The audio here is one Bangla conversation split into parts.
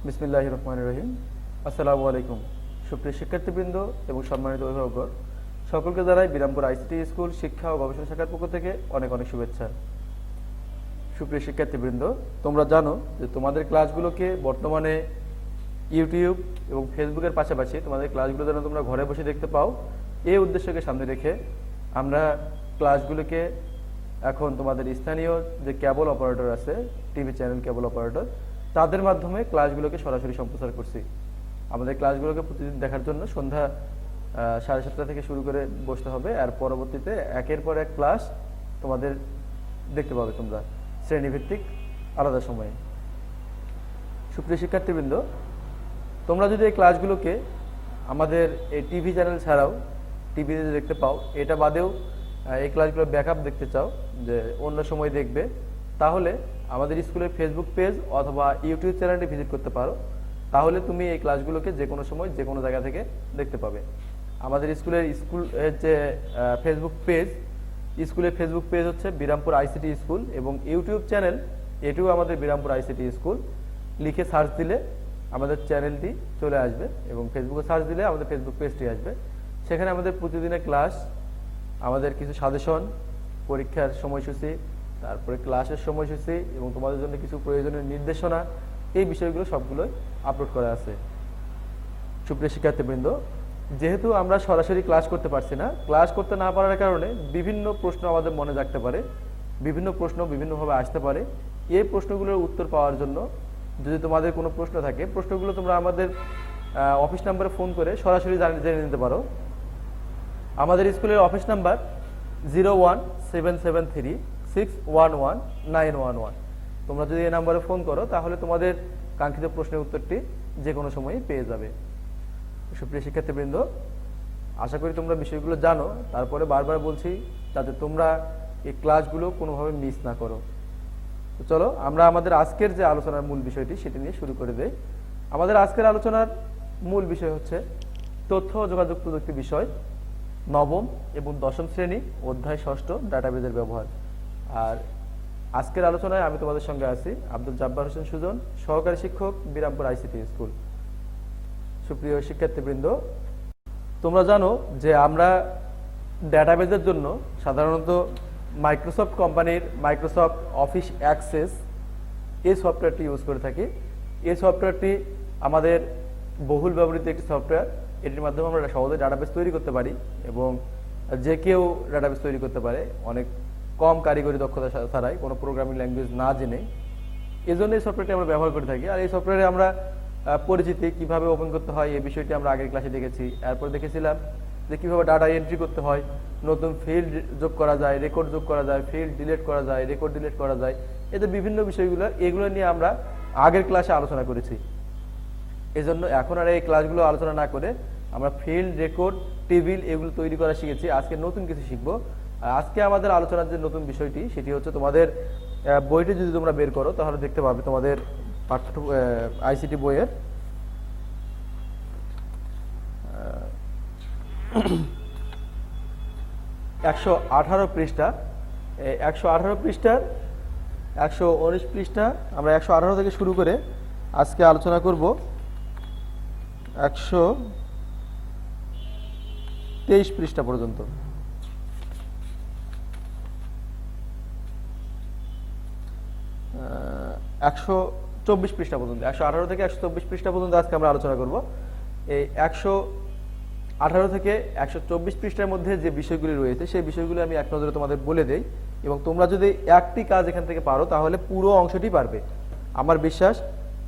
বিসমিল্লাহির রহমানির রহিম। আসসালামু আলাইকুম। সুপ্রিয় শিক্ষার্থীবৃন্দ এবং সম্মানিত অভিভাবক, সকলকে জানাই বিরামপুর আইসিটি স্কুল শিক্ষা ও গবেষণা শাখার পক্ষ থেকে অনেক অনেক শুভেচ্ছা। সুপ্রিয় শিক্ষার্থীবৃন্দ, তোমরা জানো যে তোমাদের ক্লাসগুলোকে বর্তমানে ইউটিউব এবং ফেসবুকের পাশাপাশি তোমাদের ক্লাসগুলো যেন তোমরা ঘরে বসে দেখতে পাও, এই উদ্দেশ্যকে সামনে রেখে আমরা ক্লাসগুলোকে এখন তোমাদের স্থানীয় যে কেবল অপারেটর আছে, টিভি চ্যানেল কেবল অপারেটর, তাদের মাধ্যমে ক্লাসগুলোকে সরাসরি সম্প্রচার করছি। আমাদের ক্লাসগুলোকে প্রতিদিন দেখার জন্য সন্ধ্যা 7:30 থেকে শুরু করে বসতে হবে, আর পরবর্তীতে একের পর এক ক্লাস তোমাদের দেখতে পাবে তোমরা শ্রেণীভিত্তিক আলাদা সময়ে। সুপ্রিয় শিক্ষার্থীবৃন্দ, তোমরা যদি এই ক্লাসগুলোকে আমাদের এই টিভি চ্যানেল ছাড়াও টিভিতে দেখতে পাও, এটা বাদেও এই ক্লাসগুলো ব্যাকআপ দেখতে চাও যে অন্য সময় দেখবে, তাহলে আমাদের স্কুলের ফেসবুক পেজ অথবা ইউটিউব চ্যানেলটি ভিজিট করতে পারো। তাহলে তুমি এই ক্লাসগুলোকে যে কোনো সময় যে কোনো জায়গা থেকে দেখতে পাবে। আমাদের স্কুলের যে ফেসবুক পেজ, স্কুলের ফেসবুক পেজ হচ্ছে বিরামপুর আইসিটি স্কুল, এবং ইউটিউব চ্যানেল এটিও আমাদের বিরামপুর আইসিটি স্কুল। লিখে সার্চ দিলে আমাদের চ্যানেলটি চলে আসবে, এবং ফেসবুকে সার্চ দিলে আমাদের ফেসবুক পেজটি আসবে। সেখানে আমাদের প্রতিদিনের ক্লাস, আমাদের কিছু সাজেশন, পরীক্ষার সময়সূচি, তারপরে ক্লাসের সময়সূচি এবং তোমাদের জন্য কিছু প্রয়োজনীয় নির্দেশনা, এই বিষয়গুলো সবগুলোই আপলোড করা আছে। সুপ্রিয় শিক্ষার্থীবৃন্দ, যেহেতু আমরা সরাসরি ক্লাস করতে পারছি না, ক্লাস করতে না পারার কারণে বিভিন্ন প্রশ্ন আমাদের মনে জাগতে পারে, বিভিন্ন প্রশ্ন বিভিন্নভাবে আসতে পারে। এই প্রশ্নগুলোর উত্তর পাওয়ার জন্য যদি তোমাদের কোনো প্রশ্ন থাকে, প্রশ্নগুলো তোমরা আমাদের অফিস নাম্বারে ফোন করে সরাসরি জেনে নিতে পারো। আমাদের স্কুলের অফিস নাম্বার 017736119111। তোমরা যদি এই নাম্বারে ফোন করো, তাহলে তোমাদের কাঙ্ক্ষিত প্রশ্নের উত্তরটি যে কোনো সময়ই পেয়ে যাবে। সুপ্রিয় শিক্ষার্থীবৃন্দ, আশা করি তোমরা বিষয়গুলো জানো। তারপরে বারবার বলছি যাতে তোমরা এই ক্লাসগুলো কোনোভাবে মিস না করো। তো চলো আমরা আমাদের আজকের যে আলোচনার মূল বিষয়টি সেটি নিয়ে শুরু করে দেই। আমাদের আজকের আলোচনার মূল বিষয় হচ্ছে তথ্য ও যোগাযোগ প্রযুক্তি বিষয়, নবম এবং দশম শ্রেণী, অধ্যায় 6 ডাটাবেজের ব্যবহার। আর আজকের আলোচনায় আমি তোমাদের সঙ্গে আছি আব্দুল জাব্বার হোসেন সুজন, সহকারী শিক্ষক, বিরামপুর আইসিটি স্কুল। সুপ্রিয় শিক্ষার্থীবৃন্দ, তোমরা জানো যে আমরা ডাটাবেজের জন্য সাধারণত মাইক্রোসফট কোম্পানির মাইক্রোসফট অফিস অ্যাক্সেস এই সফটওয়্যারটি ইউজ করে থাকি। এই সফটওয়্যারটি আমাদের বহুল ব্যবহৃত একটি সফটওয়্যার। এটির মাধ্যমে আমরা সহজে ডাটাবেস তৈরি করতে পারি, এবং যে কেউ ডাটাবেস তৈরি করতে পারে অনেক কম কারিগরি দক্ষতা ছাড়াই, কোনো প্রোগ্রামিং ল্যাঙ্গুয়েজ না জেনে। এই জন্য এই সফটওয়্যারটি আমরা ব্যবহার করে থাকি। আর এই সফটওয়্যারে আমরা পরিচিতি কিভাবে ওপেন করতে হয় এই বিষয়টি আমরা আগের ক্লাসে দেখেছি। এরপর দেখেছিলাম যে কিভাবে ডাটা এন্ট্রি করতে হয়, নতুন ফিল্ড যোগ করা যায়, রেকর্ড যোগ করা যায়, ফিল্ড ডিলিট করা যায়, রেকর্ড ডিলিট করা যায়। এতে বিভিন্ন বিষয়গুলো, এগুলো নিয়ে আমরা আগের ক্লাসে আলোচনা করেছি। এজন্য এখন আর এই ক্লাসগুলো আলোচনা না করে আমরা ফিল্ড, রেকর্ড, টেবিল এগুলো তৈরি করা শিখেছি। আজকে নতুন কিছু শিখবো। আর আজকে আমাদের আলোচনার যে নতুন বিষয়টি সেটি হচ্ছে, তোমাদের বইটি যদি তোমরা বের করো তাহলে দেখতে পাবে তোমাদের পাঠ্য আইসিটি বইয়ের 118 পৃষ্ঠা, 118 পৃষ্ঠার 119 পৃষ্ঠা, আমরা 118 থেকে শুরু করে আজকে আলোচনা করব 123 পৃষ্ঠা পর্যন্ত। 124 পৃষ্ঠা পর্যন্ত, 118 থেকে 124 পৃষ্ঠা পর্যন্ত আজকে আমরা আলোচনা করব। এই 118 থেকে 124 পৃষ্ঠার মধ্যে যে বিষয়গুলি রয়েছে সেই বিষয়গুলি আমি এক নজরে তোমাদের বলে দেই, এবং তোমরা যদি একটি কাজ এখান থেকে পারো তাহলে পুরো অংশটি পারবে। আমার বিশ্বাস,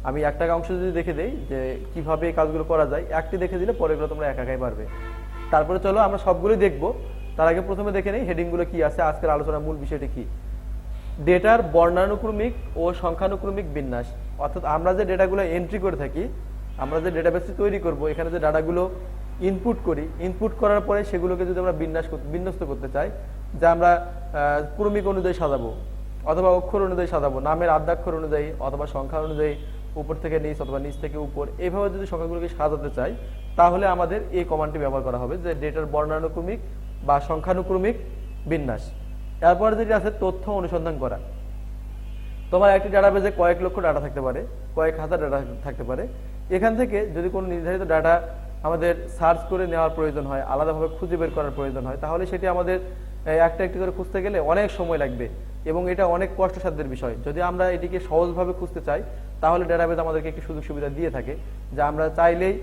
আমি একটা অংশ যদি দেখে দেই যে কিভাবে এই কাজগুলো করা যায়, একটি দেখে দিলে পরেগুলো তোমরা একাই পারবে। তারপরে চলো আমরা সবগুলোই দেখবো। তার আগে প্রথমে দেখে নেই হেডিংগুলো কি আছে, আজকের আলোচনার মূল বিষয়টি কি। ডেটার বর্ণানুক্রমিক ও সংখ্যানুক্রমিক বিন্যাস, অর্থাৎ আমরা যে ডেটাগুলো এন্ট্রি করে থাকি, আমরা যে ডেটাবেসটি তৈরি করব, এখানে যে ডাটাগুলো ইনপুট করি, ইনপুট করার পরে সেগুলোকে যদি আমরা বিন্যস্ত করতে চাই, যা আমরা ক্রমিক অনুযায়ী সাজাবো অথবা অক্ষর অনুযায়ী সাজাবো, নামের আদ্যাক্ষর অনুযায়ী অথবা সংখ্যা অনুযায়ী, উপর থেকে নিচ অথবা নিচ থেকে উপর, এইভাবে যদি সংখ্যাগুলোকে সাজাতে চাই, তাহলে আমাদের এই কমান্ডটি ব্যবহার করা হবে, যে ডেটার বর্ণানুক্রমিক বা সংখ্যানুক্রমিক বিন্যাস। এরপরে যেটি আছে তথ্য অনুসন্ধান করা। তোমার একটি ডাটাবেজে কয়েক লক্ষ ডাটা থাকতে পারে, কয়েক হাজার ডাটা থাকতে পারে। এখান থেকে যদি কোনো নির্ধারিত ডাটা আমাদের সার্চ করে নেওয়ার প্রয়োজন হয়, আলাদাভাবে খুঁজে বের করার প্রয়োজন হয়, তাহলে সেটি আমাদের একটা একটি করে খুঁজতে গেলে অনেক সময় লাগবে এবং এটা অনেক কষ্টসাধ্যের বিষয়। যদি আমরা এটিকে সহজভাবে খুঁজতে চাই তাহলে ডেটাবেজ আমাদেরকে একটি সুযোগ সুবিধা দিয়ে থাকে, যা আমরা চাইলেই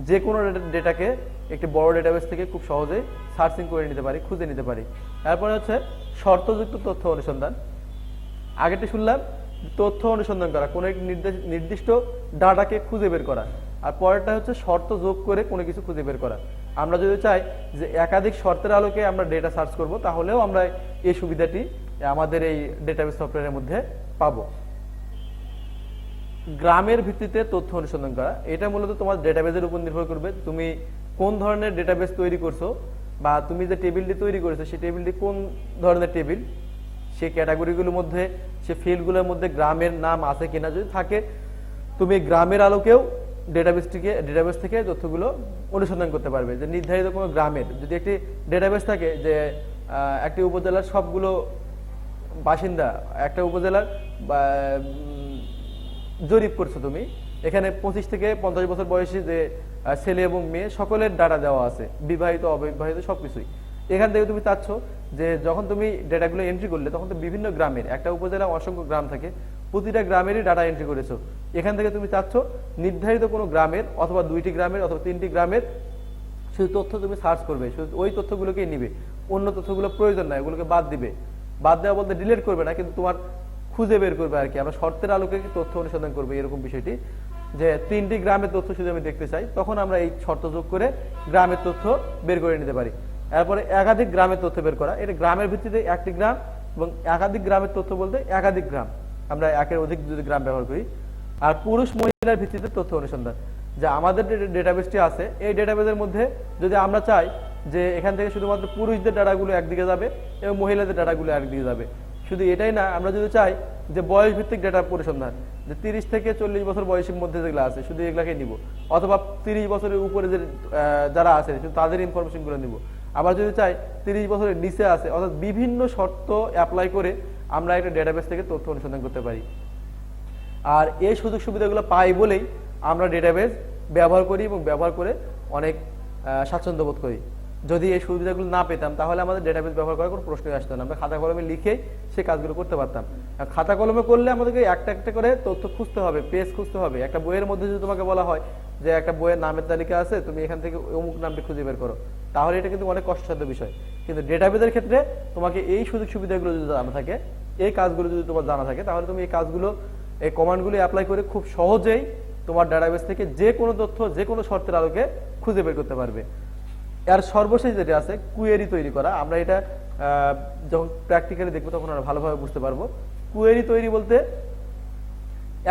যে কোনো ডেটাকে একটি বড় ডেটাবেস থেকে খুব সহজেই সার্চিং করে নিতে পারি, খুঁজে নিতে পারি। তারপরে হচ্ছে শর্তযুক্ত তথ্য অনুসন্ধান। আগেটি শুনলাম তথ্য অনুসন্ধান করা, কোনো একটি নির্দিষ্ট ডাটাকে খুঁজে বের করা, আর পরেরটা হচ্ছে শর্ত যোগ করে কোনো কিছু খুঁজে বের করা। আমরা যদি চাই যে একাধিক শর্তের আলোকে আমরা ডেটা সার্চ করব, তাহলেও আমরা এই সুবিধাটি আমাদের এই ডেটাবেস সফটওয়্যারের মধ্যে পাবো। গ্রামের ভিত্তিতে তথ্য অনুসন্ধান করা, এটা মূলত তোমার ডেটাবেসের উপর নির্ভর করবে। তুমি কোন ধরনের ডেটাবেস তৈরি করছো বা তুমি যে টেবিলটি তৈরি করেছো সেই টেবিলটি কোন ধরনের টেবিল, সেই ক্যাটাগরিগুলোর মধ্যে, সেই ফিল্ডগুলোর মধ্যে গ্রামের নাম আছে কিনা। যদি থাকে তুমি গ্রামের আলোকেও ডেটাবেস থেকে তথ্যগুলো অনুসন্ধান করতে পারবে। যে নির্ধারিত কোনো গ্রামের যদি একটি ডেটাবেস থাকে যে একটি উপজেলার সবগুলো বাসিন্দা, একটা উপজেলার জরিপ করছো তুমি, এখানে 25 থেকে 50 বছর বয়সী যে ছেলে এবং মেয়ে সকলের ডাটা দেওয়া আছে, বিবাহিত অবিবাহিত সবকিছুই। এখান থেকে তুমি চাচ্ছ যে যখন তুমি ডেটাগুলো এন্ট্রি করলে তখন তো বিভিন্ন গ্রামের, একটা উপজেলা অসংখ্য গ্রাম থাকে, প্রতিটা গ্রামেরই ডাটা এন্ট্রি করেছো। এখান থেকে তুমি চাচ্ছ নির্ধারিত কোনো গ্রামের অথবা 2টি গ্রামের অথবা 3টি গ্রামের শুধু তথ্য তুমি সার্চ করবে, শুধু ওই তথ্যগুলোকেই নিবে, অন্য তথ্যগুলো প্রয়োজন নাই, ওগুলোকে বাদ দিবে। বাদ দেওয়া বলতে ডিলিট করবে না, কিন্তু তোমার খুঁজে বের করবে আর কি। আমরা শর্তের আলোকে তথ্য অনুসন্ধান করবে এরকম বিষয়টি, যে 3টি গ্রামের তথ্য শুধু আমি দেখতে চাই, তখন আমরা এই শর্ত যোগ করে গ্রামের তথ্য বের করে নিতে পারি। এরপরে একাধিক গ্রামের তথ্য বের করা, এটা গ্রামের ভিত্তিতে একটি গ্রাম এবং একাধিক গ্রামের তথ্য বলতে একাধিক গ্রাম, আমরা একের অধিক যদি গ্রাম ব্যবহার করি। আর পুরুষ মহিলার ভিত্তিতে তথ্য অনুসন্ধান, যে আমাদের ডেটাবেসটি আছে এই ডেটাবেসের মধ্যে যদি আমরা চাই যে এখান থেকে শুধুমাত্র পুরুষদের ডাটাগুলো একদিকে যাবে এবং মহিলাদের ডাটাগুলো একদিকে যাবে, শুধু এটাই না, আমরা যদি চাই যে বয়স ভিত্তিক ডেটা পরিসন্ধান, যে 30 থেকে 40 বছর বয়সের মধ্যে যেগুলো আছে শুধু এগুলাকে নিব, অথবা 30 বছরের উপরে যে যারা আছে শুধু তাদের ইনফরমেশনগুলো নিব। আবার যদি চাই 30 বছরের নিচে আছে, অর্থাৎ বিভিন্ন শর্ত অ্যাপ্লাই করে আমরা একটা ডেটাবেস থেকে তথ্য অনুসন্ধান করতে পারি। আর এই সুযোগ সুবিধাগুলো পাই বলেই আমরা ডেটাবেস ব্যবহার করি এবং ব্যবহার করে অনেক স্বাচ্ছন্দ্য বোধ করি। যদি এই সুবিধাগুলো না পেতাম তাহলে আমাদের ডেটাবেস ব্যবহার করার কোনো প্রশ্নই আসতো না, আমরা খাতা কলমে লিখেই সেই কাজগুলো করতে পারতাম। খাতা কলমে করলে আমাদেরকে একটা একটা করে তথ্য খুঁজতে হবে, পেজ খুঁজতে হবে। একটা বইয়ের মধ্যে যদি তোমাকে বলা হয় যে একটা বইয়ের নামের তালিকা আছে, তুমি এখান থেকে অমুক নামটি খুঁজে বের করো, তাহলে এটা কিন্তু অনেক কষ্টসাধ্য বিষয়। কিন্তু ডেটাবেসের ক্ষেত্রে তোমাকে এই সুযোগ সুবিধাগুলো যদি জানা থাকে, এই কাজগুলো যদি তোমার জানা থাকে, তাহলে তুমি এই কাজগুলো, এই কমান্ডগুলো অ্যাপ্লাই করে খুব সহজেই তোমার ডেটাবেস থেকে যে কোনো তথ্য যে কোনো শর্তের আলোকে খুঁজে বের করতে পারবে। আর সর্বশেষ যেটা আছে কুয়েরি তৈরি করা, আমরা এটা যখন প্র্যাকটিক্যালি দেখবো তখন আমরা ভালোভাবে বুঝতে পারবো। কুয়েরি তৈরি বলতে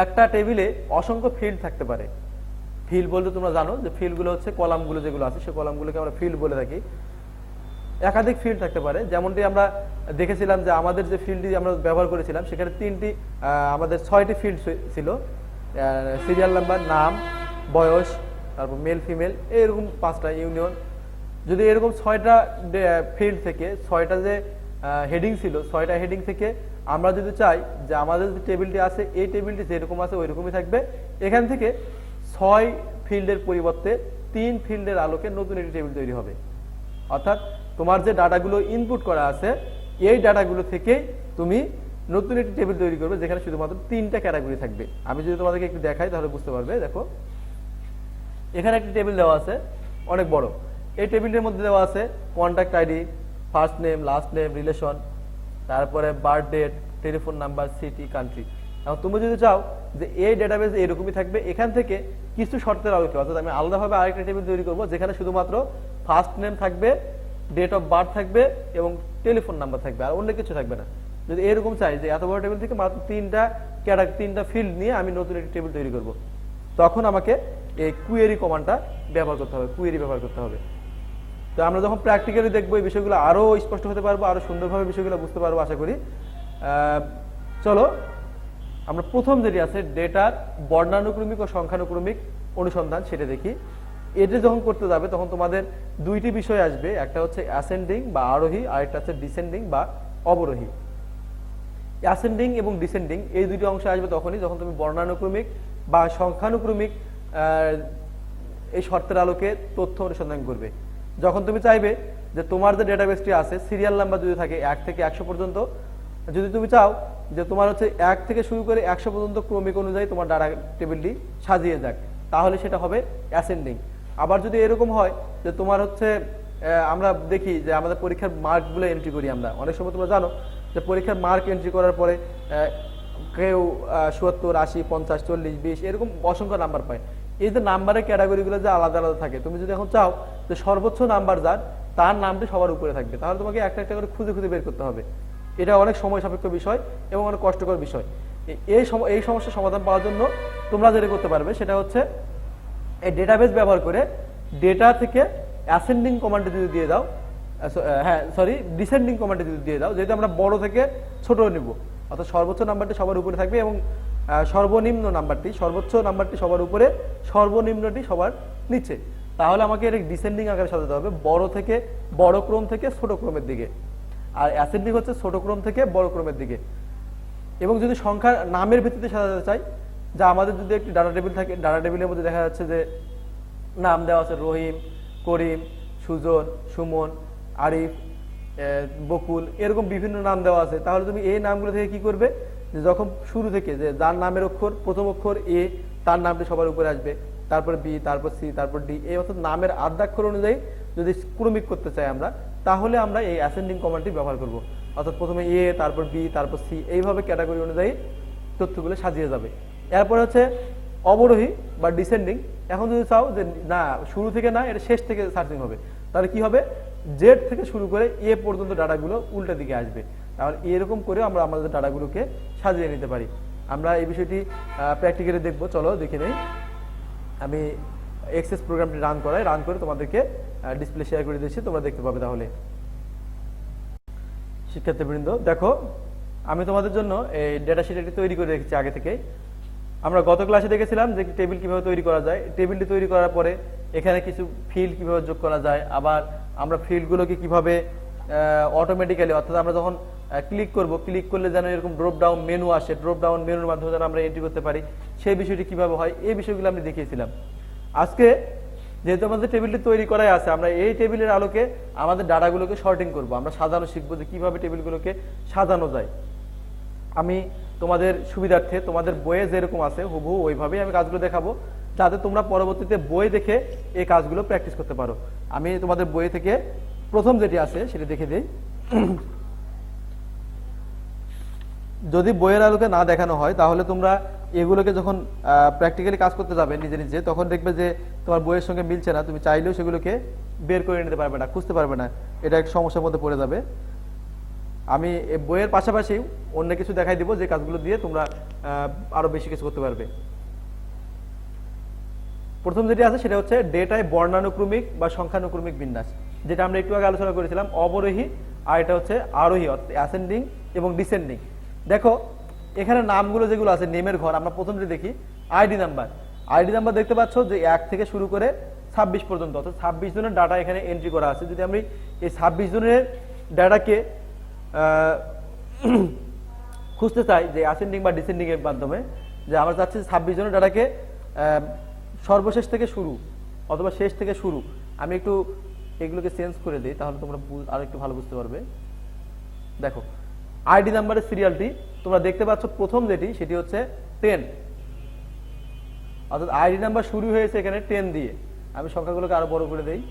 একটা টেবিলে অসংখ্য ফিল্ড থাকতে পারে। ফিল্ড বলতে তোমরা জানো যে ফিল্ডগুলো হচ্ছে কলামগুলো যেগুলো আছে, সেই কলামগুলোকে আমরা ফিল্ড বলে থাকি। একাধিক ফিল্ড থাকতে পারে, যেমনটি আমরা দেখেছিলাম যে আমাদের যে ফিল্ডটি আমরা ব্যবহার করেছিলাম সেখানে আমাদের 6টি ফিল্ড ছিল, সিরিয়াল নাম্বার, নাম, বয়স, তারপর মেল ফিমেল, এরকম 5টা ইউনিয়ন। যদি এরকম 6টা ফিল্ড থেকে 6টা যে হেডিং ছিল, 6টা হেডিং থেকে আমরা যদি চাই যে আমাদের যে টেবিলটি আছে এই টেবিলটি যেরকম আছে ওই রকমই থাকবে, এখান থেকে 6 ফিল্ডের পরিবর্তে 3 ফিল্ডের আলোকে নতুন একটি টেবিল তৈরি হবে। অর্থাৎ তোমার যে ডাটাগুলো ইনপুট করা আছে এই ডাটাগুলো থেকে তুমি নতুন একটি টেবিল তৈরি করবে যেখানে শুধুমাত্র 3টা ক্যাটাগরি থাকবে। আমি যদি তোমাদেরকে একটু দেখাই তাহলে বুঝতে পারবে। দেখো এখানে একটি টেবিল দেওয়া আছে অনেক বড়, এই টেবিলটির মধ্যে দেওয়া আছে contact ID, first name, last name, relation, তারপরে birth date, telephone number, city, country. এখন তুমি যদি চাও যে এই ডেটাবেস এরকমই থাকবে, এখান থেকে কিছু শর্তের আলোকে, অর্থাৎ আমি আলাদাভাবে আরেকটা টেবিল তৈরি করবো যেখানে শুধুমাত্র ফার্স্ট নেম থাকবে, ডেট অফ বার্থ থাকবে এবং টেলিফোন নাম্বার থাকবে, আর অন্য কিছু থাকবে না। যদি এরকম চাই যে এত বড় টেবিল থেকে মাত্র 3টা ফিল্ড নিয়ে আমি নতুন একটি টেবিল তৈরি করব, তখন আমাকে এই কুয়েরি কমান্ডটা ব্যবহার করতে হবে, কুয়েরি ব্যবহার করতে হবে। তো আমরা যখন প্র্যাকটিক্যালি দেখবো এই বিষয়গুলো আরো স্পষ্ট হতে পারবো, আরো সুন্দরভাবে বিষয়গুলো বুঝতে পারবো আশা করি। চলো আমরা প্রথম যেটি আছে ডেটার বর্ণানুক্রমিক ও সংখ্যানুক্রমিক অনুসন্ধান সেটা দেখি। এটা যখন করতে যাবে তখন তোমাদের 2টি বিষয় আসবে, একটা হচ্ছে অ্যাসেন্ডিং বা আরোহী, আর একটা হচ্ছে ডিসেন্ডিং বা অবরোহী। অ্যাসেন্ডিং এবং ডিসেন্ডিং এই দুটি অংশ আসবে তখনই যখন তুমি বর্ণানুক্রমিক বা সংখ্যানুক্রমিক এই শর্তের আলোকে তথ্য অনুসন্ধান করবে। যখন তুমি চাইবে যে তোমার যে ডেটাবেসটি আছে সিরিয়াল নাম্বার যদি থাকে 1 থেকে 100 পর্যন্ত, যদি তুমি চাও যে তোমার হচ্ছে 1 থেকে শুরু করে 100 পর্যন্ত ক্রমিক অনুযায়ী তোমার ডাটা টেবিলটি সাজিয়ে যাক, তাহলে সেটা হবে অ্যাসেন্ডিং। আবার যদি এরকম হয় যে তোমার হচ্ছে আমরা দেখি যে আমাদের পরীক্ষার মার্কগুলো এন্ট্রি করি আমরা, অনেক সময় তোমরা জানো যে পরীক্ষার মার্ক এন্ট্রি করার পরে কেউ ৭০, ৮০, ৫০, ৪০, ২০ এরকম অসংখ্য নাম্বার পায়। এই যে নাম্বারের ক্যাটাগরিগুলো যে আলাদা আলাদা থাকে, তুমি যদি এখন চাও যে সর্বোচ্চ নাম্বার যার তার নামটি সবার উপরে থাকবে, তাহলে তোমাকে একটা একটা করে খুঁজে খুঁজে বের করতে হবে। এটা অনেক সময় সাপেক্ষ বিষয় এবং অনেক কষ্টকর বিষয়। এই সমস্যার সমাধান পাওয়ার জন্য তোমরা যেটা করতে পারবে সেটা হচ্ছে এই ডেটাবেস ব্যবহার করে ডেটা থেকে অ্যাসেন্ডিং কমান্ডে যদি দিয়ে দাও, ডিসেন্ডিং কমান্ডে যদি দিয়ে দাও, যেহেতু আমরা বড় থেকে ছোট নিব, অর্থাৎ সর্বোচ্চ নাম্বারটি সবার উপরে থাকবে এবং সর্বনিম্ন নাম্বারটি, সর্বোচ্চ নাম্বারটি সবার উপরে, সর্বনিম্নটি সবার নিচে, তাহলে আমাকে এটা ডিসেন্ডিং আকারে সাজাতে হবে, বড় থেকে বড় ক্রম থেকে ছোট ক্রমের দিকে, আর অ্যাসেন্ডিং হচ্ছে ছোট ক্রম থেকে বড় ক্রমের দিকে। এবং যদি সংখ্যার নামের ভিত্তিতে সাজাতে চাই, যা আমাদের যদি একটি ডাটা টেবিল থাকে, ডাটা টেবিলের মধ্যে দেখা যাচ্ছে যে নাম দেওয়া আছে রহিম, করিম, সুজন, সুমন, আরিফ, বকুল, এরকম বিভিন্ন নাম দেওয়া আছে, তাহলে তুমি এই নামগুলো থেকে কি করবে, যে যখন শুরু থেকে যে যার নামের অক্ষর প্রথম অক্ষর এ, তার নামটি সবার উপরে আসবে, তারপর বি, তারপর সি, তারপর ডি, এই অর্থাৎ নামের আদ্যাক্ষর অনুযায়ী যদি ক্রমিক করতে চাই আমরা, তাহলে আমরা এই অ্যাসেন্ডিং কমান্ডটি ব্যবহার করব। অর্থাৎ প্রথমে এ, তারপর বি, তারপর সি, এইভাবে ক্যাটাগরি অনুযায়ী তথ্যগুলো সাজিয়ে যাবে। এরপর হচ্ছে অবরোহী বা ডিসেন্ডিং। এখন যদি চাও যে না শুরু থেকে না, এটা শেষ থেকে সার্চিং হবে, তাহলে কি হবে, জেড থেকে শুরু করে এ পর্যন্ত ডাটাগুলো উল্টা দিকে আসবে। তাহলে এরকম করে আমরা আমাদের ডাটাগুলোকে সাজিয়ে নিতে পারি। আমরা এই বিষয়টি প্র্যাকটিক্যালি দেখবো, চলো দেখে নেই। আমি এক্সেস প্রোগ্রামটি রান করে তোমাদেরকে ডিসপ্লে শেয়ার করে দিচ্ছি, তোমরা দেখতে পাবে। তাহলে শিক্ষার্থীবৃন্দ দেখো, আমি তোমাদের জন্য এই ডেটা শিট একটি তৈরি করে রেখেছি আগে থেকে। আমরা গত ক্লাসে দেখেছিলাম যে টেবিল কিভাবে তৈরি করা যায়। টেবিলটি তৈরি করার পরে এখানে কিছু ফিল্ড কিভাবে যোগ করা যায়, আবার আমরা ফিল্ডগুলোকে কিভাবে অটোমেটিক্যালি, অর্থাৎ আমরা যখন ক্লিক করলে যেন এরকম ড্রপ ডাউন মেনু আসে, ড্রপ ডাউন মেনুর মাধ্যমে যেন আমরা এন্ট্রি করতে পারি, সেই বিষয়টি কিভাবে হয়, এই বিষয়গুলো আমি দেখিয়েছিলাম। আজকে যেহেতু আমাদের টেবিলটি তৈরি করাই আছে, আমরা এই টেবিলের আলোকে আমাদের ডাটাগুলোকে শর্টিং করব, আমরা সাজানো শিখবো যে কিভাবে টেবিলগুলোকে সাজানো যায়। আমি তোমাদের সুবিধার্থে তোমাদের বইয়ে যেরকম আছে হুবহু ওইভাবেই আমি কাজগুলো দেখাবো, যাতে তোমরা পরবর্তীতে বই দেখে এই কাজগুলো প্র্যাকটিস করতে পারো। আমি তোমাদের বই থেকে প্রথম যেটি আছে সেটি দেখে দিই। যদি বইয়ের আলোকে না দেখানো হয়, তাহলে তোমরা এগুলোকে যখন প্র্যাকটিক্যালি কাজ করতে যাবে নিজে নিজে, তখন দেখবে যে তোমার বইয়ের সঙ্গে মিলছে না, তুমি চাইলেও সেগুলোকে বের করে নিতে পারবে না, খুঁজতে পারবে না, এটা একটা সমস্যার মধ্যে পড়ে যাবে। আমি বইয়ের পাশাপাশি অন্য কিছু দেখাই দিব, যে কাজগুলো দিয়ে তোমরা আরো বেশি কিছু করতে পারবে। প্রথম যেটি আছে সেটা হচ্ছে ডেটায় বর্ণানুক্রমিক বা সংখ্যানুক্রমিক বিন্যাস, যেটা আমরা একটু আগে আলোচনা করেছিলাম, অবরোহী, আর এটা হচ্ছে আরোহী, অর্থাৎ অ্যাসেন্ডিং এবং ডিসেন্ডিং। দেখো এখানে নামগুলো যেগুলো আছে, নেমের ঘর, আমরা প্রথম যে দেখি আইডি নাম্বার দেখতে পাচ্ছ যে 1 থেকে শুরু করে 26 পর্যন্ত, অর্থাৎ 26 জনের ডাটা এখানে এন্ট্রি করা আছে। যদি আমি এই 26 জনের ডাটাকে খুঁজতে চাই যে অ্যাসেন্ডিং বা ডিসেন্ডিং এর মাধ্যমে, যে আমরা চাচ্ছি 26 জনের ডাটাকে সর্বশেষ থেকে শুরু অথবা শেষ থেকে শুরু, আমি একটু এগুলোকে চেঞ্জ করে দিই, তাহলে তোমরা আরো একটু ভালো বুঝতে পারবে। দেখো আইডি নাম্বারের সিরিয়ালটি তোমরা দেখতে পাচ্ছ, প্রথম যেটি সেটি হচ্ছে 10, অর্থাৎ আইডি নাম্বার শুরু হয়েছে এখানে 10 দিয়ে। আমি সংখ্যাগুলোকে আরো বড় করে দেই,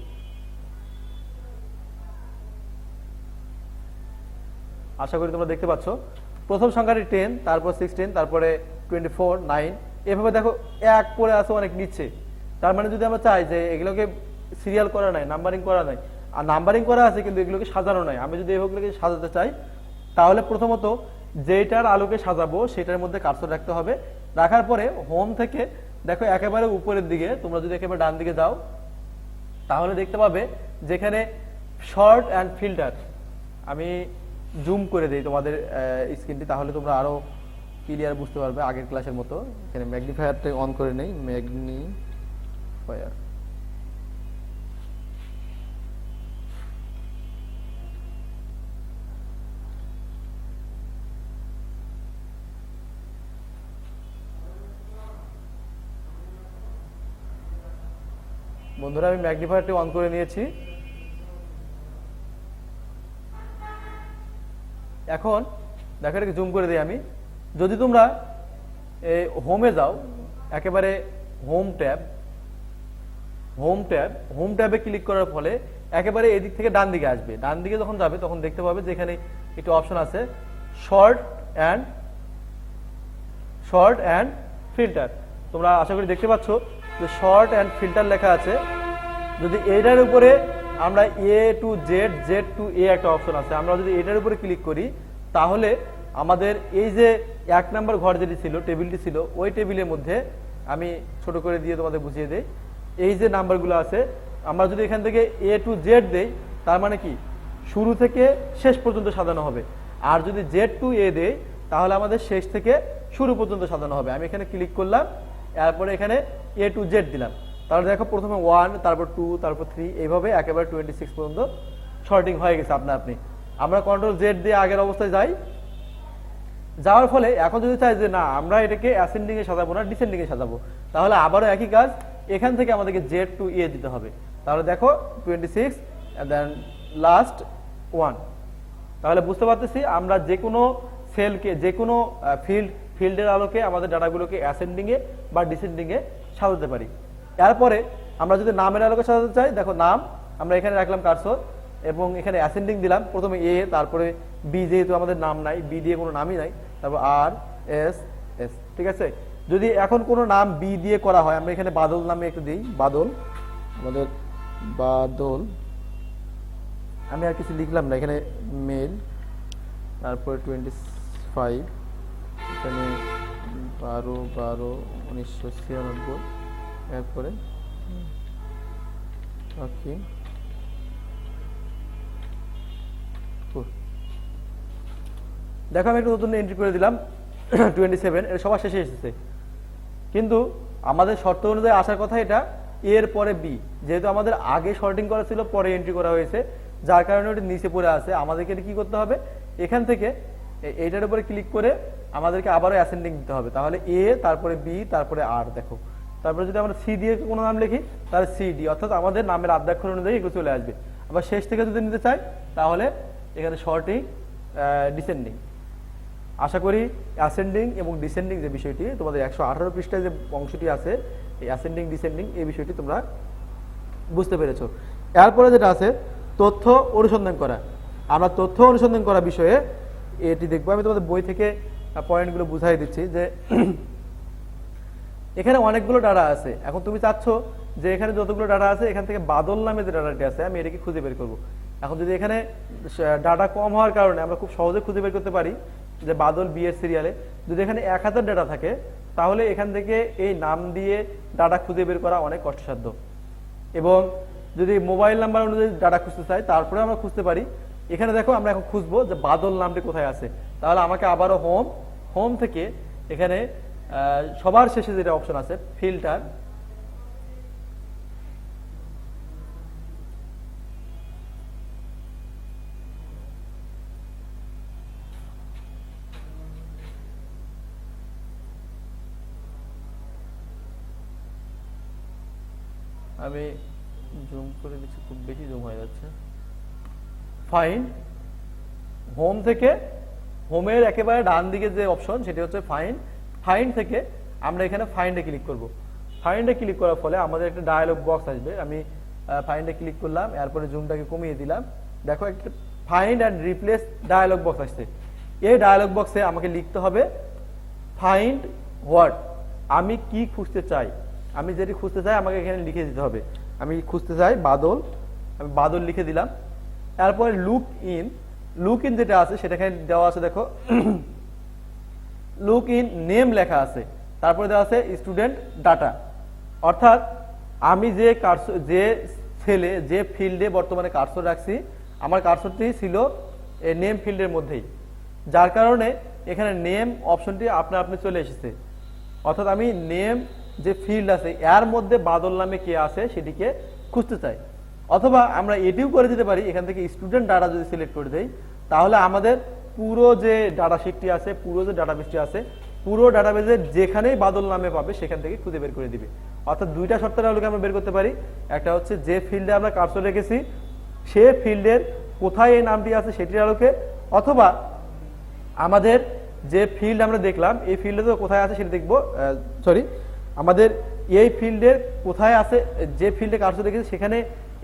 আশা করি তোমরা দেখতে পাচ্ছ। প্রথম সংখ্যাটি 10, তারপর 16, তারপরে 24, 9, এভাবে দেখো এক পরে আছে অনেক নিচে। তার মানে যদি আমরা চাই যে এগুলোকে সিরিয়াল করা নাই, নাম্বারিং করা নাই, আর নাম্বারিং করা আছে কিন্তু এগুলোকে সাজানো নাই, আমি যদি এগুলোকে সাজাতে চাই, তাহলে প্রথমত যেটার আলোকে সাজাবো সেটার মধ্যে কার্সর রাখতে হবে। রাখার পরে হোম থেকে দেখো একেবারে উপরের দিকে, তোমরা যদি একেবারে ডান দিকে যাও, তাহলে দেখতে পাবে যেখানে শর্ট অ্যান্ড ফিল্টার, আমি জুম করে দিই তোমাদের স্ক্রিনটি, তাহলে তোমরা আরো ক্লিয়ার বুঝতে পারবে আগের ক্লাসের মতো। এখানে ম্যাগনিফায়ারটা অন করে নেই, ম্যাগনিফায়ার, বন্ধুরা আমি ম্যাগনিফায়ারটি অন করে নিয়েছি। এখন দেখো এটাকে জুম করে দিই আমি। যদি তোমরা হোমে যাও, একেবারে হোম ট্যাবে ক্লিক করার ফলে একেবারে এদিক থেকে ডান দিকে আসবে। ডান দিকে যখন যাবে তখন দেখতে পাবে যে এখানে একটি অপশন আছে শর্ট অ্যান্ড ফিল্টার। তোমরা আশা করি দেখতে পাচ্ছ যে শর্ট অ্যান্ড ফিল্টার লেখা আছে। যদি এটার উপরে আমরা এ টু জেড, জেড টু এ একটা অপশন আছে, আমরা যদি এটার উপরে ক্লিক করি তাহলে আমাদের এই যে 1 নম্বর ঘর যেটি ছিল, টেবিলটি ছিল, ওই টেবিলের মধ্যে আমি ছোট করে দিয়ে তোমাদের বুঝিয়ে দেই। এই যে নাম্বারগুলো আছে, আমরা যদি এখান থেকে এ টু জেড দেই তার মানে কি শুরু থেকে শেষ পর্যন্ত সাজানো হবে। আর যদি জেড টু এ দেই তাহলে আমাদের শেষ থেকে শুরু পর্যন্ত সাজানো হবে। আমি এখানে ক্লিক করলাম, এরপরে এখানে এ টু জেড দিলাম। তাহলে দেখো প্রথমে 1, তারপর 2, তারপর 3, এইভাবে একেবারে 26 পর্যন্ত শর্টিং হয়ে গেছে আপনা। আমরা কন্ট্রোল জেড দিয়ে আগের অবস্থায় যাই। যাওয়ার ফলে এখন যদি চাই যে না আমরা এটাকে অ্যাসেন্ডিং এ সাজাবো না, ডিসেন্ডিং এ সাজাবো, তাহলে আবারও একই কাজ, এখান থেকে আমাদেরকে জেড টু এ দিতে হবে। তাহলে দেখো 26 and then লাস্ট 1। তাহলে বুঝতে পারতেছি আমরা যে কোনো সেলকে, যে কোনো ফিল্ডের আলোকে আমাদের ডাটাগুলোকে অ্যাসেন্ডিং এ বা ডিসেন্ডিং এ সাজাতে পারি। এরপরে আমরা যদি নামের আলোকে সাজাতে চাই, দেখো নাম আমরা এখানে রাখলাম কার্সর এবং এখানে অ্যাসেন্ডিং দিলাম, প্রথমে এ, তারপরে বি, যেহেতু আমাদের নাম নাই, বি দিয়ে কোনো নামই নাই, তারপর আর এস এস। ঠিক আছে, যদি এখন কোনো নাম বি দিয়ে করা হয়, আমরা এখানে বাদল নামে একটু দিই, বাদল, আমাদের বাদল, আমি আর কিছু লিখলাম না, এখানে মেল, তারপরে 25, এখানে 12/12/1996, এরপরে ওকে দেখো আমি একটু নতুন এন্ট্রি করে দিলাম 27, এর সবার শেষে এসেছে। কিন্তু আমাদের শর্ত অনুযায়ী আসার কথা এটা এর পরে বি, যেহেতু আমাদের আগে শর্টিং করা ছিল পরে এন্ট্রি করা হয়েছে, যার কারণে ওটা নিচে পড়ে আছে। আমাদেরকে কি করতে হবে, এখান থেকে এইটার উপরে ক্লিক করে আমাদেরকে আবারও অ্যাসেন্ডিং দিতে হবে। তাহলে এ, তারপরে বি, তারপরে আর। দেখো তারপরে যদি আমরা সি দিয়ে কোনো নাম লিখি তাহলে সি ডি, অর্থাৎ আমাদের নামের আদ্যাক্ষর অনুযায়ী এগুলো চলে আসবে। আবার শেষ থেকে যদি নিতে চাই তাহলে এখানে শর্টিং, ডিসেন্ডিং। আশা করি অ্যাসেন্ডিং এবং ডিসেন্ডিং যে বিষয়টি তোমাদের 118 পৃষ্ঠায় যে অংশটি আছে, এই অ্যাসেন্ডিং ডিসেন্ডিং এই বিষয়টি তোমরা বুঝতে পেরেছো। এরপরে যেটা আছে তথ্য অনুসন্ধান করা। আমরা তথ্য অনুসন্ধান করা বিষয়ে এটি দেখবো। আমি তোমাদের বই থেকে পয়েন্টগুলো বুঝাই দিচ্ছি যে এখানে অনেকগুলো ডাটা আছে। এখন তুমি চাচ্ছ যে এখানে যতগুলো ডাটা আছে এখান থেকে বাদল নামে যে ডাটাটি আছে আমি এটাকে খুঁজে বের করব। এখন যদি এখানে ডাটা কম হওয়ার কারণে আমরা খুব সহজে খুঁজে বের করতে পারি যে বাদল বি এর সিরিয়ালে যদি এখানে 1000 ডাটা থাকে তাহলে এখান থেকে এই নাম দিয়ে ডাটা খুঁজে বের করা অনেক কষ্টসাধ্য। এবং যদি মোবাইল নাম্বার অনুযায়ী ডাটা খুঁজতে চাই তারপরে আমরা খুঁজতে পারি। এখানে দেখো আমরা এখন খুঁজবো যে বাদল নামটি কোথায় আছে। তাহলে আমাকে আবারও হোম থেকে এখানে সবার শেষে যেটা অপশন আছে ফিল্টার, আমি জুম করে দিচ্ছি, খুব বেশি জুম হয়ে যাচ্ছে। ফাইন্ড, হোম থেকে হোমের একেবারে ডান দিকে যে অপশন সেটি হচ্ছে ফাইন্ড থেকে আমরা এখানে ফাইন্ডে ক্লিক করব। ফাইন্ডে ক্লিক করার ফলে আমাদের একটা ডায়ালগ বক্স আসবে। আমি ফাইন্ডে ক্লিক করলাম, এরপরে জুমটাকে কমিয়ে দিলাম। দেখো একটা find and replace dialog box আসছে। এই ডায়ালগ বক্সে আমাকে লিখতে হবে ফাইন্ড হোয়াট, আমি কি খুঁজতে চাই, আমি যেটি খুঁজতে চাই আমাকে এখানে লিখে দিতে হবে। আমি খুঁজতে চাই বাদল, আমি বাদল লিখে দিলাম। এরপরে লুক ইন যেটা আছে সেটা এখানে দেওয়া আছে। দেখো লুক ইন নেম লেখা আছে, তারপরে দেওয়া আছে স্টুডেন্ট ডাটা। অর্থাৎ আমি যে সেলে যে ফিল্ডে বর্তমানে কার্সর রাখছি আমার কার্সরটি ছিল এই নেম ফিল্ডের মধ্যেই, যার কারণে এখানে নেম অপশনটি আপনি চলে এসেছে। অর্থাৎ আমি নেম যে ফিল্ড আছে এর মধ্যে বাদল নামে কে আছে সেটিকে খুঁজতে চাই। অথবা আমরা এটিও করে দিতে পারি, এখান থেকে স্টুডেন্ট ডাটা যদি সিলেক্ট করে দেই তাহলে আমাদের পুরো যে ডাটা শিটটি আছে, পুরো যে ডাটাবেসটি আছে পুরো ডাটাবেজে যেখানেই বাদল নামে পাবে সেখান থেকে খুঁজে বের করে দিবে। অর্থাৎ দুইটা শর্তের আলোকে আমরা বের করতে পারি, একটা হচ্ছে যে ফিল্ডে আমরা কার্সর রেখেছি সে ফিল্ডের কোথায় এই নামটি আছে সেটির আলোকে, অথবা আমাদের যে ফিল্ড আমরা দেখলাম এই ফিল্ডে তো কোথায় আছে সেটা দেখবো, আমাদের এই ফিল্ডের কোথায় আছে, যে ফিল্ডে কার্সর রেখেছি সেখানে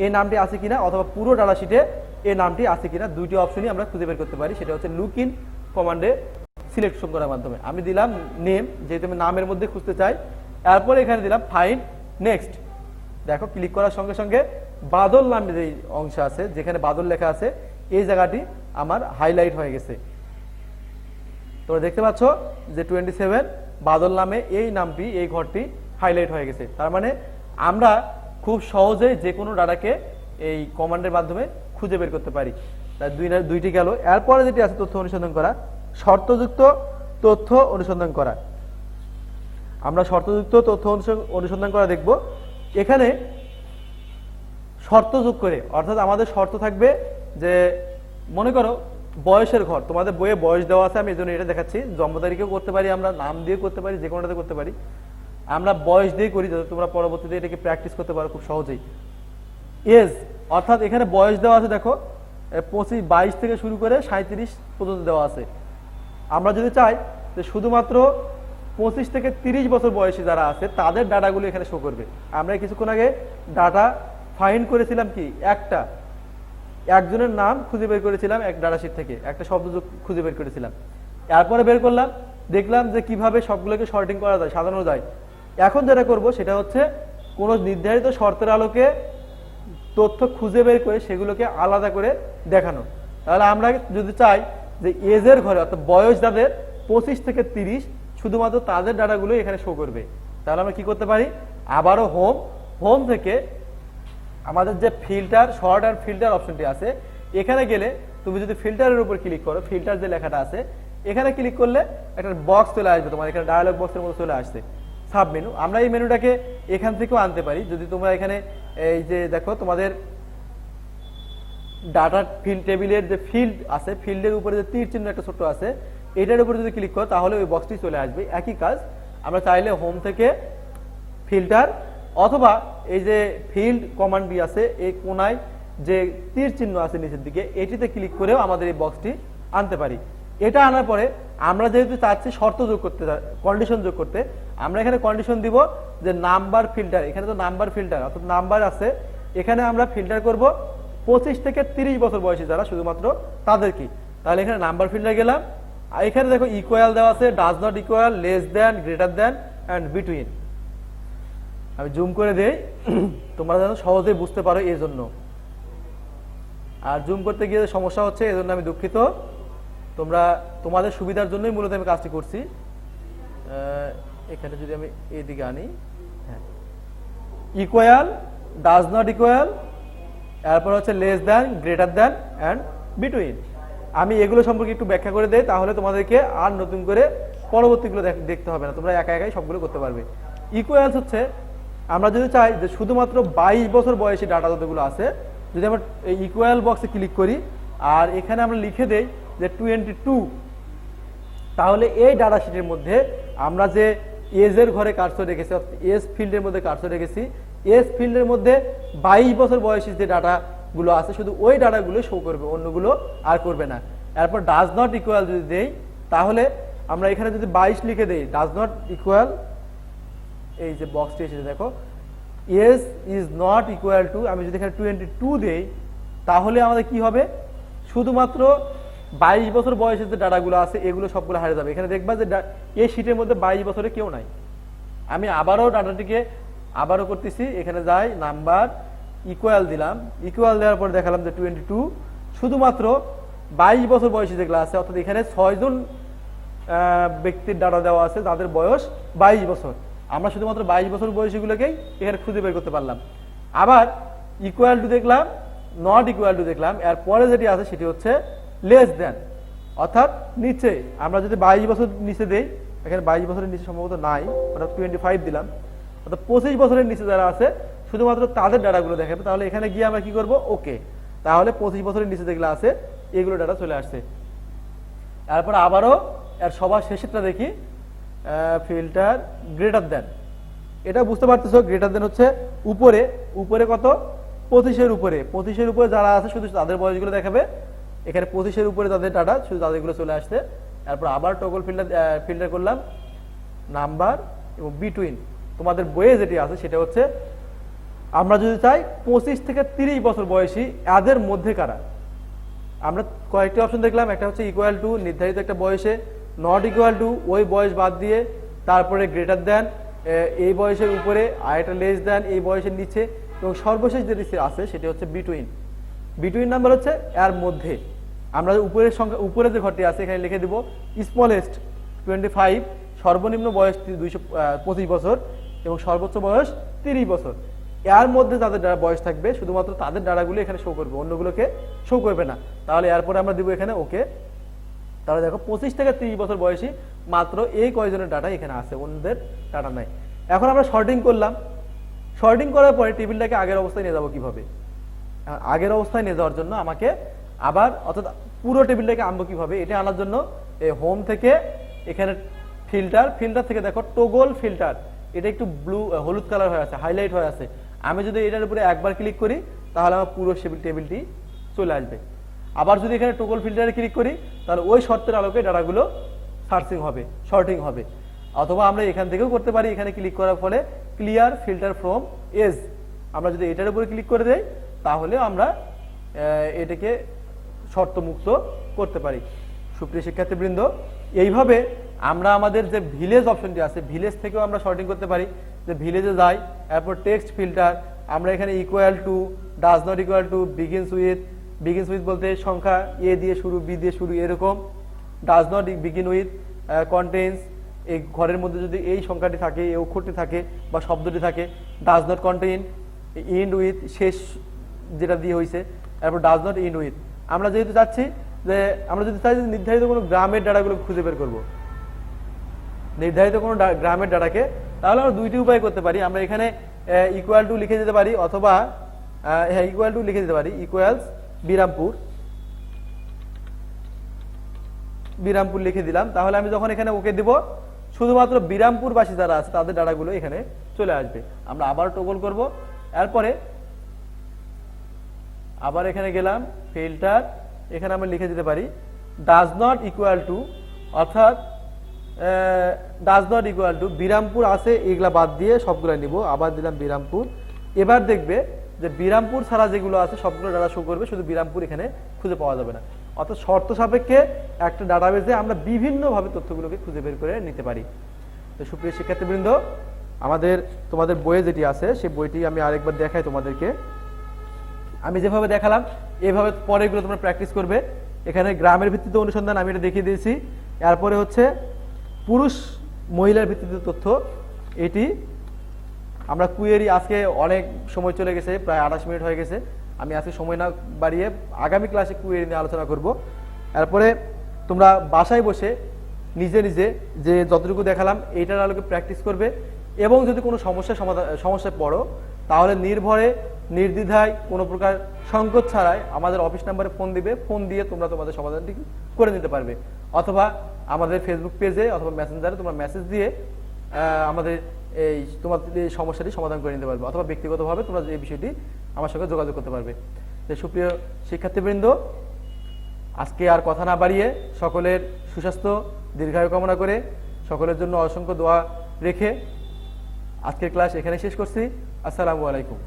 এই নামটি আছে কিনা, অথবা পুরো ডাটা শিটে এই নামটি আছে কিনা, দুইটি অপশনই আমরা খুঁজে বের করতে পারি। সেটা হচ্ছে লুক ইন কমান্ডে সিলেকশন করার মাধ্যমে। আমি দিলাম নেম, যেহেতু আমি নামের মধ্যে খুঁজতে চাই, এরপরে এখানে দিলাম ফাইন্ড নেক্সট। দেখো ক্লিক করার সঙ্গে সঙ্গে বাদল নামের যে অংশ আছে যেখানে বাদল লেখা আছে এই জায়গাটি আমার হাইলাইট হয়ে গেছে। তোমরা দেখতে পাচ্ছ যে 27 বাদল নামে এই নামটি, এই ঘরটি হাইলাইট হয়ে গেছে। তার মানে আমরা খুব সহজেই যে কোনো ডাটাকে এই কমান্ডের মাধ্যমে খুঁজে বের করতে পারি। তাই দুইটি গেল। এরপরে যেটি আছে তথ্য অনুসন্ধান করা, শর্তযুক্ত তথ্য অনুসন্ধান করা। আমরা শর্তযুক্ত তথ্য অনুসন্ধান করা দেখব। এখানে শর্ত যোগ করে, অর্থাৎ আমাদের শর্ত থাকবে যে মনে করো বয়সের ঘর, তোমাদের বইয়ে বয়স দেওয়া আছে, আমি এই জন্য এটা দেখাচ্ছি। জন্ম তারিখেও করতে পারি, আমরা নাম দিয়ে করতে পারি, যে কোনোটাতে করতে পারি। আমরা বয়স দিয়ে করি যাতে তোমরা পরবর্তীতে এটাকে প্র্যাকটিস করতে পারো খুব সহজেই। এজ, অর্থাৎ এখানে বয়স দেওয়া আছে দেখো 22 থেকে শুরু করে 37 পর্যন্ত দেওয়া আছে। আমরা যদি চাই যে শুধুমাত্র 25 থেকে 30 বছর বয়সী যারা আছে তাদের ডাটাগুলো এখানে শো করবে। আমরা কিছুক্ষণ আগে ডাটা ফাইন্ড করেছিলাম কি, একজনের নাম খুঁজে বের করেছিলাম এক ডাটা শিট থেকে, একটা শব্দ খুঁজে বের করেছিলাম। এরপরে বের করলাম, দেখলাম যে কিভাবে সবগুলোকে শর্টিং করা যায়, সাজানো যায়। এখন যেটা করব সেটা হচ্ছে কোনো নির্ধারিত শর্তের আলোকে তথ্য খুঁজে বের করে সেগুলোকে আলাদা করে দেখানো। তাহলে আমরা যদি চাই যে এজের ঘরে, অর্থাৎ বয়স যাদের 25 থেকে 30, শুধুমাত্র তাদের ডাটাগুলো এখানে শো করবে, তাহলে আমরা কি করতে পারি, আবারও হোম থেকে আমাদের যে ফিল্টার, শর্ট আর ফিল্টার অপশনটি আছে, এখানে গেলে তুমি যদি ফিল্টারের উপর ক্লিক করো, ফিল্টার যে লেখাটা আছে এখানে ক্লিক করলে একটা বক্স চলে আসবে, তোমার এখানে ডায়ালগ বক্সের মতো চলে আসছে সাব মেনু। আমরা এই মেনুটাকে এখান থেকেও আনতে পারি। যদি তোমরা এখানে এই যে দেখো তোমাদের ডাটা ফিল্ড টেবিলের যে ফিল্ড আছে, ফিল্ডের উপরে যে তীর চিহ্ন একটা ছোট্ট আছে, এটার উপরে যদি ক্লিক করো তাহলে ওই বক্সটি চলে আসবে। একই কাজ আমরা চাইলে হোম থেকে ফিল্টার অথবা এই যে ফিল্ড কমান্ডটি আছে এই কোনায় যে তীর চিহ্ন আছে নিচের দিকে, এটিতে ক্লিক করেও আমাদের এই বক্সটি আনতে পারি। এটা আনার পরে আমরা যেহেতু চাচ্ছি শর্ত যোগ করতে, কন্ডিশন যোগ করতে, আমরা এখানে কন্ডিশন দিব যে নাম্বার ফিল্টার, এখানে তো নাম্বার ফিল্টার অর্থাৎ নাম্বার আছে, এখানে আমরা ফিল্টার করব 25 থেকে 30 বছর বয়সী যারা, শুধুমাত্র তাদের কি। তাহলে এখানে নাম্বার ফিল্টার গেলাম, আর এখানে দেখো ইকুয়াল দেওয়া আছে, does not equal, less than, greater than and between. আমি জুম করে দেই তোমরা যেন সহজেই বুঝতে পারো এই জন্য। আর জুম করতে গিয়ে সমস্যা হচ্ছে এজন্য আমি দুঃখিত। তোমাদের সুবিধার জন্যই মূলত আমি কাজটি করছি। এখানে যদি আমি এইদিকে আনি, হ্যাঁ, ইকুয়াল, ডাজ নট ইকুয়াল, এরপর হচ্ছে less than, greater than and between. আমি এগুলো সম্পর্কে একটু ব্যাখ্যা করে দেই, তাহলে তোমাদেরকে আর নতুন করে পরবর্তীগুলো দেখতে হবে না, তোমরা একা একাই সবগুলো করতে পারবে। ইকুয়ালস হচ্ছে আমরা যদি চাই যে শুধুমাত্র 22 বছর বয়সী ডাটা যতগুলো আছে, যদি আমরা এই ইকুয়াল বক্সে ক্লিক করি আর এখানে আমরা লিখে দেই যে 22, তাহলে এই ডাটা শিটের মধ্যে আমরা যে এজের ঘরে কার্সর রেখেছি, এজ ফিল্ডের মধ্যে কার্সর রেখেছি, এজ ফিল্ডের মধ্যে 22 বছর বয়সী যে ডাটাগুলো আছে শুধু ওই ডাটাগুলো শো করবে, অন্যগুলো আর করবে না। এরপর ডাজ নট ইকুয়াল যদি দেই, তাহলে আমরা এখানে যদি 22 লিখে দেই, ডাজ নট ইকুয়াল, এই যে বক্সটি এসেছে দেখো, as is not equal to, আমি যদি এখানে 22 দেই তাহলে আমাদের কি হবে, শুধুমাত্র 22 বছর বয়সের যে ডাটাগুলো আছে এগুলো সবগুলো হারিয়ে যাবে। এখানে দেখবা যে এই শিটের মধ্যে 22 বছরে কেউ নাই। আমি আবারও ডাটাটিকে আবারও করতেছি, এখানে যাই, নাম্বার ইকুয়াল দিলাম, ইকুয়াল দেওয়ার পর দেখালাম যে 22, শুধুমাত্র 22 বছর বয়সী যেগুলো আছে, অর্থাৎ এখানে 6 জন ব্যক্তির ডাটা দেওয়া আছে যাদের বয়স 22 বছর। আমরা শুধুমাত্র 22 বছর বয়সীগুলোকেই এখানে খুঁজে বের করতে পারলাম। আবার ইকুয়াল টু দেখলাম, নট ইকুয়াল টু দেখলাম, এরপরে যেটি আছে সেটি হচ্ছে লেস দেন, অর্থাৎ নিচে। আমরা যদি 22 বছর নিচে দেই, এখানে 22 বছরের নিচে সম্ভবত নাই, অর্থাৎ 25 দিলাম, অর্থাৎ 25 বছরের নিচে যারা আছে শুধুমাত্র তাদের ডাটাগুলো দেখাবে। তাহলে এখানে গিয়ে আমরা কি করব, ওকে, তাহলে 25 বছরের নিচে যেগুলো আছে এগুলো ডাটা চলে আসছে। তারপর আবারও এর সবার শেষেরটা দেখি, ফিল্টার গ্রেটার দেন, এটা বুঝতে পারতেছো গ্রেটার দেন হচ্ছে উপরে, উপরে কত 25-এর উপরে, 25-এর উপরে যারা আছে শুধু তাদের বয়সগুলো দেখাবে, এখানে 25-এর উপরে তাদের ডাটা শুধু তাদেরগুলো চলে আসছে। তারপর আবার টগল ফিল্টার করলাম নাম্বার এবং বিটুইন, তোমাদের বইয়ে যেটি আছে সেটা হচ্ছে আমরা যদি চাই 25 থেকে 30 বছর বয়সী এদের মধ্যে কারা। আমরা কয়েকটি অপশন দেখলাম, একটা হচ্ছে ইকুয়াল টু নির্ধারিত একটা বয়সে, নট ইকুয়াল টু ওই বয়স বাদ দিয়ে, তারপরে গ্রেটার দেন এই বয়সের উপরে, আরেকটা লেস দেন এই বয়সের নিচে, এবং সর্বশেষ যেটি আছে সেটি হচ্ছে বিটুইন। বিটুইন নাম্বার হচ্ছে এর মধ্যে। আমরা উপরের সংখ্যা, উপরে যে ঘরটি আছে এখানে লিখে দিব স্মলেস্ট 25, সর্বনিম্ন বয়স 225 বছর এবং সর্বোচ্চ বয়স 30 বছর। এর মধ্যে যাদের বয়স থাকবে শুধুমাত্র তাদের ডাটাগুলো এখানে শো করবে, অন্যগুলোকে শো করবে না। তাহলে এরপরে আমরা দিব এখানে ওকে। তাহলে দেখো 25 থেকে 30 বছর বয়সী মাত্র এই কয়জনের ডাটা এখানে আছে, অন্যদের ডাটা নাই। এখন আমরা শর্টিং করলাম, শর্টিং করার পরে টেবিলটাকে আগের অবস্থায় নিয়ে যাবো কিভাবে। আগের অবস্থায় নিয়ে যাওয়ার জন্য আমাকে আবার, অর্থাৎ পুরো টেবিলটাকে আনবো কিভাবে, এটা আনার জন্য এই হোম থেকে এখানে ফিল্টার, ফিল্টার থেকে দেখো টগল ফিল্টার, এটা একটু ব্লু হলুদ কালার হয়ে আছে, হাইলাইট হয়ে আছে। আমি যদি এটার উপরে একবার ক্লিক করি তাহলে আমার পুরো টেবিলটি চলে আসবে। আবার যদি এখানে টগল ফিল্টারে ক্লিক করি তাহলে ওই শর্তের আলোকে ডাটাগুলো সার্চিং হবে, শর্টিং হবে। অথবা আমরা এখান থেকেও করতে পারি, এখানে ক্লিক করার ফলে ক্লিয়ার ফিল্টার ফ্রম এজ, আমরা যদি এটার উপরে ক্লিক করে দেই তাহলে আমরা এটাকে শর্তমুক্ত করতে পারি। সুপ্রিয় শিক্ষার্থীবৃন্দ, এইভাবে আমরা আমাদের যে ভিলেজ অপশনটি আছে, ভিলেজ থেকেও আমরা শর্টিং করতে পারি। যে ভিলেজে যাই, এরপর টেক্সট ফিল্টার, আমরা এখানে equal to, does not equal to, begins with, begins with বলতে সংখ্যা এ দিয়ে শুরু, বি দিয়ে শুরু, এরকম। Does not begin with contains, এই ঘরের মধ্যে যদি এই সংখ্যাটি থাকে, এই অক্ষরটি থাকে বা শব্দটি থাকে। ডাজ নট কন্টেইন, ইন্ড উইথ, শেষ যেটা দিয়ে হয়েছে। এরপর ডাজ নট ইন্ড উইথ। আমরা যেহেতু চাচ্ছি যে, আমরা যদি চাই যে নির্ধারিত কোনো গ্রামের ডাটাগুলো খুঁজে বের করবো, নির্ধারিত কোনো গ্রামের ডাটাকে, তাহলে আমরা দুইটি উপায় করতে পারি। আমরা এখানে ইকুয়াল টু লিখে দিতে পারি, অথবা হ্যাঁ ইকুয়াল টু লিখে দিতে পারি, ইকুয়ালস বিরামপুর, বিরামপুর লিখে দিলাম। তাহলে আমি যখন এখানে ওকে দিব, শুধুমাত্র বিরামপুরবাসী যারা আছে তাদের ডাটাগুলো এখানে চলে আসবে। আমরা আবার টগল করব, এরপরে আবার এখানে গেলাম ফিল্টার, এখানে আমরা লিখে দিতে পারি ডাজ নট ইকুয়াল টু, অর্থাৎ does not equal two Birampur আছে এগুলা বাদ দিয়ে সবগুলো নিব। আবার দিলাম বিরামপুর। এবার দেখবে যে বিরামপুর ছাড়া যেগুলো আছে সবগুলো ডাটা শো করবে, শুধু বিরামপুর এখানে খুঁজে পাওয়া যাবে না। অর্থাৎ শর্ত সাপেক্ষে একটা ডাটাবেসে আমরা বিভিন্নভাবে তথ্যগুলোকে খুঁজে বের করে নিতে পারি। তো সুপ্রিয় শিক্ষার্থীবৃন্দ, তোমাদের বইয়ে যেটি আছে সেই বইটি আমি আরেকবার দেখাই তোমাদেরকে। আমি যেভাবে দেখালাম এইভাবে পরেগুলো তোমরা প্র্যাকটিস করবে। এখানে গ্রামের ভিত্তিতে অনুসন্ধান আমি এটা দেখিয়ে দিয়েছি। এরপরে হচ্ছে পুরুষ মহিলার ভিত্তিতে তথ্য, এটি আমরা কুয়েরি, আজকে অনেক সময় চলে গেছে, প্রায় 28 মিনিট হয়ে গেছে। আমি আজকে সময় না বাড়িয়ে আগামী ক্লাসে কুয়েরি নিয়ে আলোচনা করব। এরপরে তোমরা বাসায় বসে নিজে নিজে যে যতটুকু দেখালাম এইটার আলোকে প্র্যাকটিস করবে, এবং যদি কোনো সমস্যায় পড়ো তাহলে নির্ভয়ে নির্দ্বিধায় কোনো প্রকার সংকোচ ছাড়াই আমাদের অফিস নাম্বারে ফোন দিবে, ফোন দিয়ে তোমরা তোমাদের সমাধানটি করে নিতে পারবে। অথবা আমাদের ফেসবুক পেজে অথবা মেসেঞ্জারে তোমরা মেসেজ দিয়ে আমাদের এই তোমাদের এই সমস্যাটি সমাধান করে নিতে পারবে, অথবা ব্যক্তিগতভাবে তোমরা এই বিষয়টি আমার সঙ্গে যোগাযোগ করতে পারবে। তো সুপ্রিয় শিক্ষার্থীবৃন্দ, আজকে আর কথা না বাড়িয়ে সকলের সুস্বাস্থ্য দীর্ঘায়ু কামনা করে সকলের জন্য অসংখ্য দোয়া রেখে আজকের ক্লাস এখানে শেষ করছি। আসসালামু আলাইকুম।